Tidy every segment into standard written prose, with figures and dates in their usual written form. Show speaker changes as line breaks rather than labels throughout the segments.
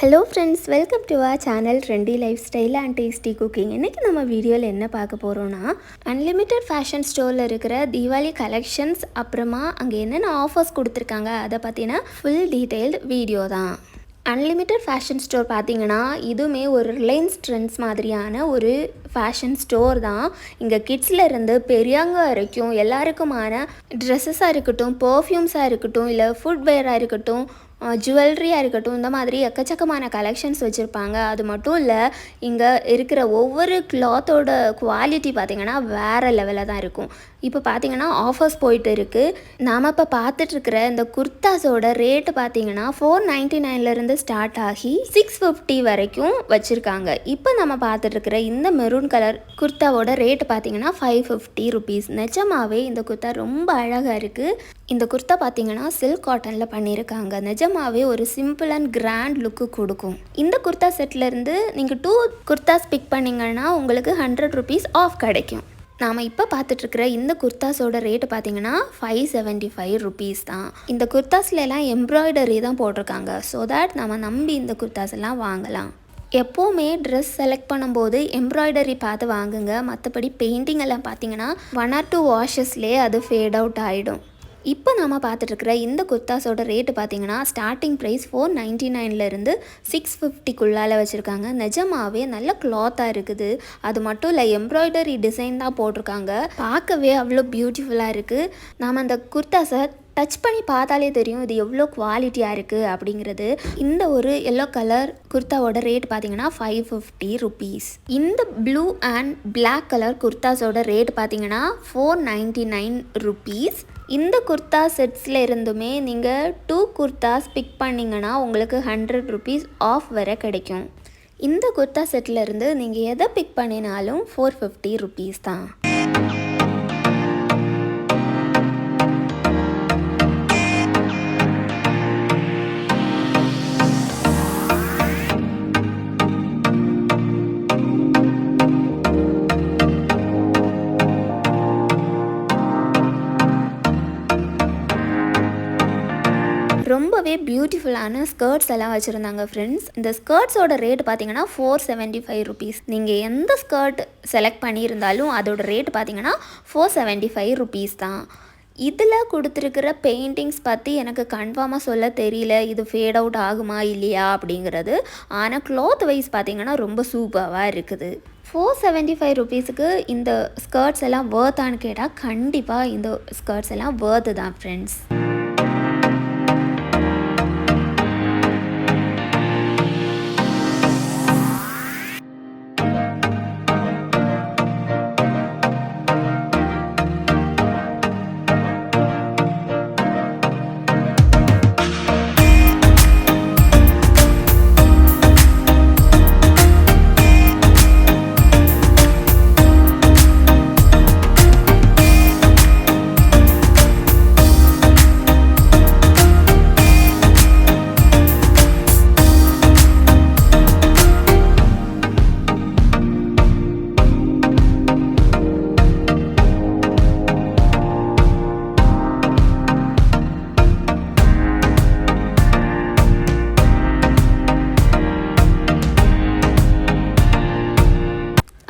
Hello friends, welcome to our channel trendy life style and tasty cooking. இன்றைக்கி நம்ம வீடியோவில் என்ன பார்க்க போகிறோன்னா, அன்லிமிட்டெட் ஃபேஷன் ஸ்டோரில் இருக்கிற தீபாவளி கலெக்ஷன்ஸ், அப்புறமா அங்கே என்னென்ன ஆஃபர்ஸ் கொடுத்துருக்காங்க அதை பற்றின ஃபுல் டீட்டெயில்டு வீடியோ தான். அன்லிமிட்டெட் ஃபேஷன் ஸ்டோர் பார்த்திங்கன்னா, இதுவுமே ஒரு ரிலையன்ஸ் ட்ரெண்ட்ஸ் மாதிரியான ஒரு ஃபேஷன் ஸ்டோர் தான். இங்கே கிட்ஸ்லேருந்து பெரியவங்க வரைக்கும் எல்லாருக்குமான ட்ரெஸ்ஸஸாக இருக்கட்டும், பர்ஃப்யூம்ஸாக இருக்கட்டும், இல்லை ஃபுட்வேராக இருக்கட்டும், ஜுவல்லரியாக இருக்கட்டும், இந்த மாதிரி எக்கச்சக்கமான கலெக்ஷன்ஸ் வச்சுருப்பாங்க. அது மட்டும் இல்லை, இங்கே இருக்கிற ஒவ்வொரு கிளாத்தோட குவாலிட்டி பார்த்திங்கன்னா வேறு லெவலில் தான் இருக்கும். இப்போ பார்த்திங்கன்னா ஆஃபர்ஸ் போயிட்டு இருக்குது. நாம் இப்போ பார்த்துட்ருக்கிற இந்த குர்தாஸோட ரேட்டு பார்த்திங்கன்னா 499 ஸ்டார்ட் ஆகி 650 வரைக்கும் வச்சுருக்காங்க. இப்போ நம்ம பார்த்துட்ருக்கிற இந்த மெரூன் கலர் குர்தாவோட ரேட்டு பார்த்திங்கன்னா 550 ருபீஸ். நிஜமாகவே இந்த குர்தா ரொம்ப அழகாக இருக்குது. இந்த குர்தா பார்த்திங்கன்னா சில்க் காட்டனில் பண்ணியிருக்காங்க. நிஜமாகவே ஒரு சிம்பிள் அண்ட் கிராண்ட் லுக்கு கொடுக்கும். இந்த குர்தா செட்லேருந்து நீங்கள் 2 குர்தாஸ் பிக் பண்ணிங்கன்னா உங்களுக்கு 100 ருபீஸ் ஆஃப் கிடைக்கும். நாம் இப்போ பார்த்துட்ருக்கிற இந்த குர்தாஸோட ரேட்டு பார்த்திங்கன்னா 575 ருபீஸ் தான். இந்த குர்தாஸ்லாம் எம்ப்ராய்டரி தான் போட்டிருக்காங்க. ஸோ தட் நம்ம நம்பி இந்த குர்தாஸ் எல்லாம் வாங்கலாம். எப்போவுமே ட்ரெஸ் செலக்ட் பண்ணும்போது எம்ப்ராய்டரி பார்த்து வாங்குங்க. மற்றபடி பெயிண்டிங் எல்லாம் பார்த்திங்கன்னா 1 or 2 வாஷஸ்லேயே அது ஃபேட் அவுட் ஆகிடும். இப்போ நம்ம பார்த்துட்ருக்கிற இந்த குர்தாஸோட ரேட்டு பார்த்திங்கன்னா ஸ்டார்டிங் ப்ரைஸ் 499 650 வச்சுருக்காங்க. நிஜமாகவே நல்ல கிளாத்தாக இருக்குது. அது மட்டும் இல்லை, எம்ப்ராய்டரி டிசைன் தான் போட்டிருக்காங்க. பார்க்கவே அவ்வளோ பியூட்டிஃபுல்லாக இருக்குது. நாம் அந்த குர்தாஸை டச் பண்ணி பார்த்தாலே தெரியும் இது எவ்வளோ குவாலிட்டியாக இருக்குது அப்படிங்கிறது. இந்த ஒரு எல்லோ கலர் குர்தாவோட ரேட் பார்த்திங்கன்னா 550 ருபீஸ். இந்த ப்ளூ அண்ட் பிளாக் கலர் குர்தாஸோட ரேட் பார்த்திங்கன்னா 499 ருபீஸ். இந்த குர்தா செட்ஸில் இருந்துமே நீங்கள் 2 குர்தாஸ் பிக் பண்ணிங்கன்னா உங்களுக்கு 100 ருபீஸ் ஆஃப் வர கிடைக்கும். இந்த குர்தா செட்டில் இருந்து நீங்கள் எதை பிக் பண்ணினாலும் 450 ருபீஸ் தான். ரொம்பவே பியூட்டிஃபுல்லான ஸ்கர்ட்ஸ் எல்லாம் வச்சுருந்தாங்க ஃப்ரெண்ட்ஸ். இந்த ஸ்கர்ட்ஸோட ரேட் பார்த்திங்கன்னா 475 ருபீஸ். நீங்கள் எந்த ஸ்கர்ட் செலக்ட் பண்ணியிருந்தாலும் அதோட ரேட் பார்த்திங்கன்னா 475 ருபீஸ் தான். இதில் கொடுத்துருக்கிற பெயிண்டிங்ஸ் பற்றி எனக்கு கன்ஃபார்மாக சொல்ல தெரியல, இது ஃபேட் அவுட் ஆகுமா இல்லையா அப்படிங்கிறது. ஆனால் கிளாத் வைஸ் பார்த்திங்கன்னா ரொம்ப சூப்பராக இருக்குது. 475 ருபீஸுக்கு இந்த ஸ்கர்ட்ஸ் எல்லாம் வேர்த்தான்னு கேட்டால் கண்டிப்பாக இந்த ஸ்கர்ட்ஸ் எல்லாம் வேர்த்து தான் ஃப்ரெண்ட்ஸ்.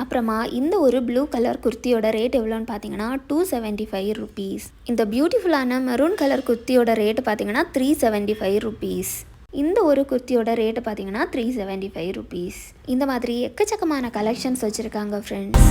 அப்புறமா இந்த ஒரு ப்ளூ கலர் குர்த்தியோட ரேட் எவ்வளோன்னு பார்த்தீங்கன்னா 275 ருபீஸ். இந்த பியூட்டிஃபுல்லான மெரூன் கலர் குர்த்தியோட ரேட்டு பார்த்தீங்கன்னா 375 ருபீஸ். இந்த ஒரு குர்த்தியோட ரேட்டு பார்த்தீங்கன்னா 375 ருபீஸ். இந்த மாதிரி எக்கச்சக்கமான கலெக்ஷன்ஸ் வச்சுருக்காங்க ஃப்ரெண்ட்ஸ்.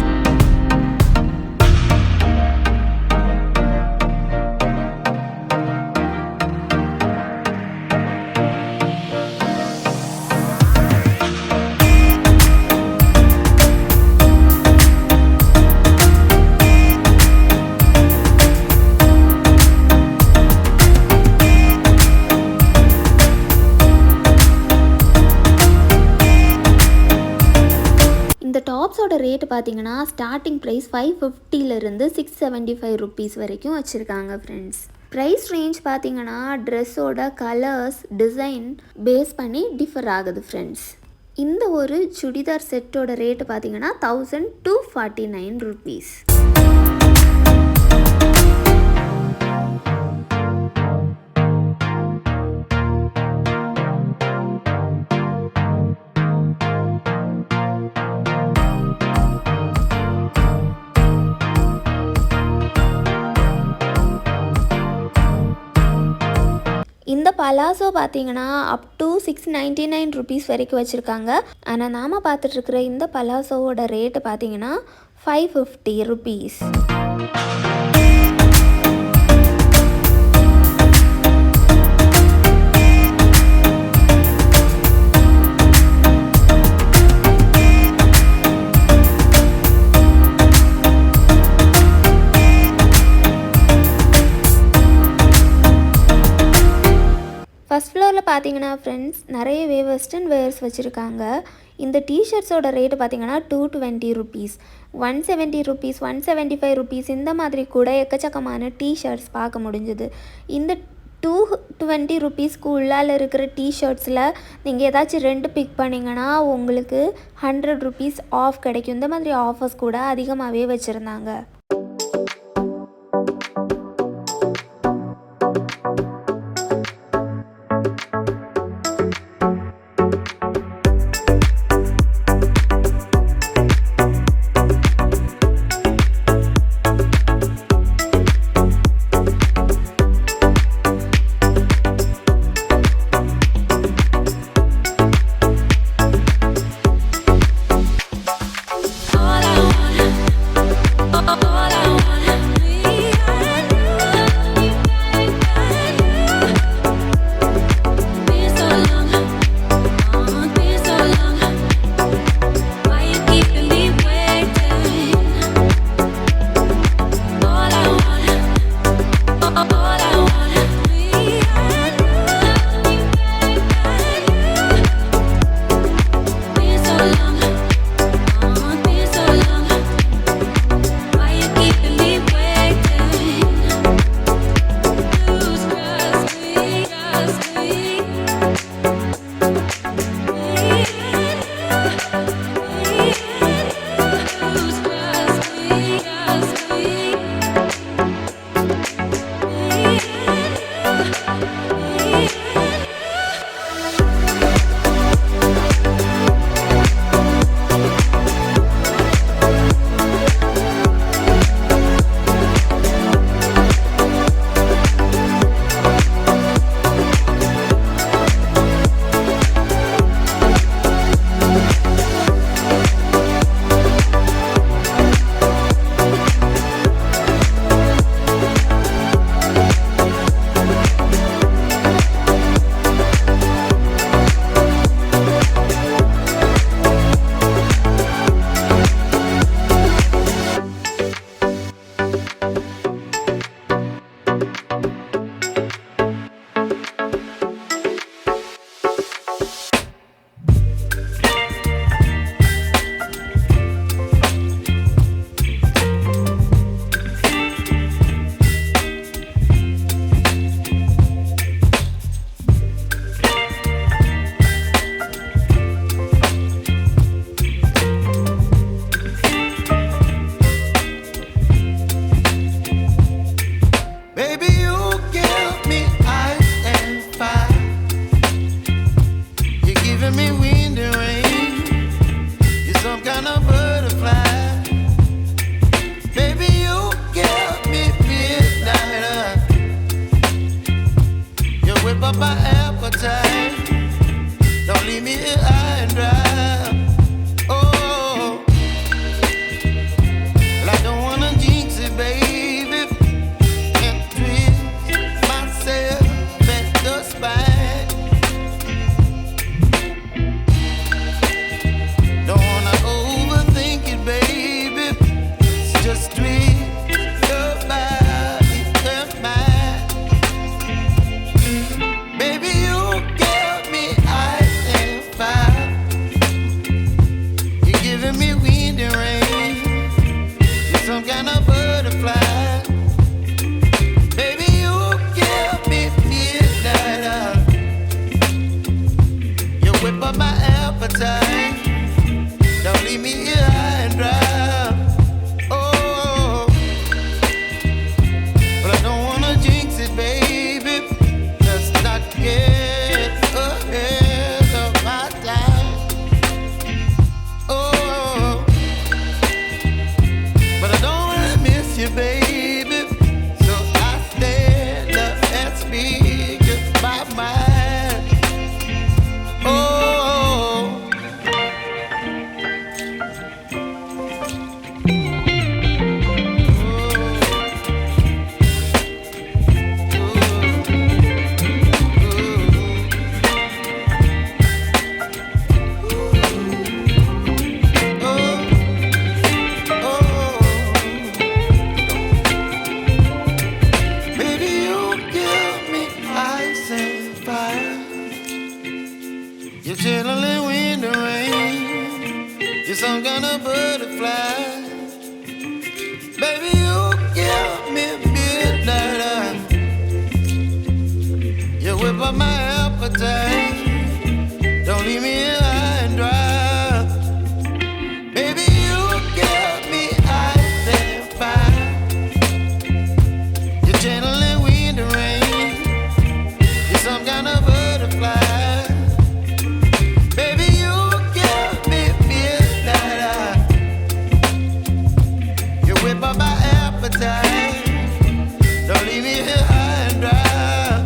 இந்த டாப்ஸோட ரேட்டு பார்த்தீங்கன்னா ஸ்டார்டிங் ப்ரைஸ் 550 675 ருபீஸ் வரைக்கும் வச்சுருக்காங்க ஃப்ரெண்ட்ஸ். ப்ரைஸ் ரேஞ்ச் பார்த்தீங்கன்னா ட்ரெஸ்ஸோட கலர்ஸ், டிசைன் பேஸ் பண்ணி டிஃபர் ஆகுது ஃப்ரெண்ட்ஸ். இந்த ஒரு சுடிதார் செட்டோட ரேட்டு பார்த்தீங்கன்னா 1249 ருபீஸ். பலாசோ பார்த்தீங்கன்னா அப் டு 699 ருபீஸ் வரைக்கும் வச்சுருக்காங்க. ஆனால் நாம் பார்த்துட்ருக்குற இந்த பலாசோவோட ரேட்டு பார்த்தீங்கன்னா 550 ருபீஸ். ஃபஸ்ட் ஃப்ளோரில் பார்த்தீங்கன்னா ஃப்ரெண்ட்ஸ் நிறையவே வெஸ்டர்ன் வேர்ஸ் வச்சுருக்காங்க. இந்த டிஷர்ட்ஸோட ரேட்டு பார்த்தீங்கன்னா 220 ருபீஸ், 170 ருபீஸ், 175 ருபீஸ் இந்த மாதிரி கூட எக்கச்சக்கமான டிஷர்ட்ஸ் பார்க்க முடிஞ்சுது. இந்த 220 ருபீஸ்க்கு உள்ளால் இருக்கிற டிஷர்ட்ஸில் நீங்கள் ஏதாச்சும் 2 பிக் பண்ணிங்கன்னா உங்களுக்கு 100 ருபீஸ் ஆஃப் கிடைக்கும். இந்த மாதிரி ஆஃபர்ஸ் கூட அதிகமாகவே வச்சுருந்தாங்க.
Baby, so I stand up and speak just my mind. Settling wind and rain. You're some kind of butterfly. Baby, you give me midnight. You whip up my appetite. Don't leave me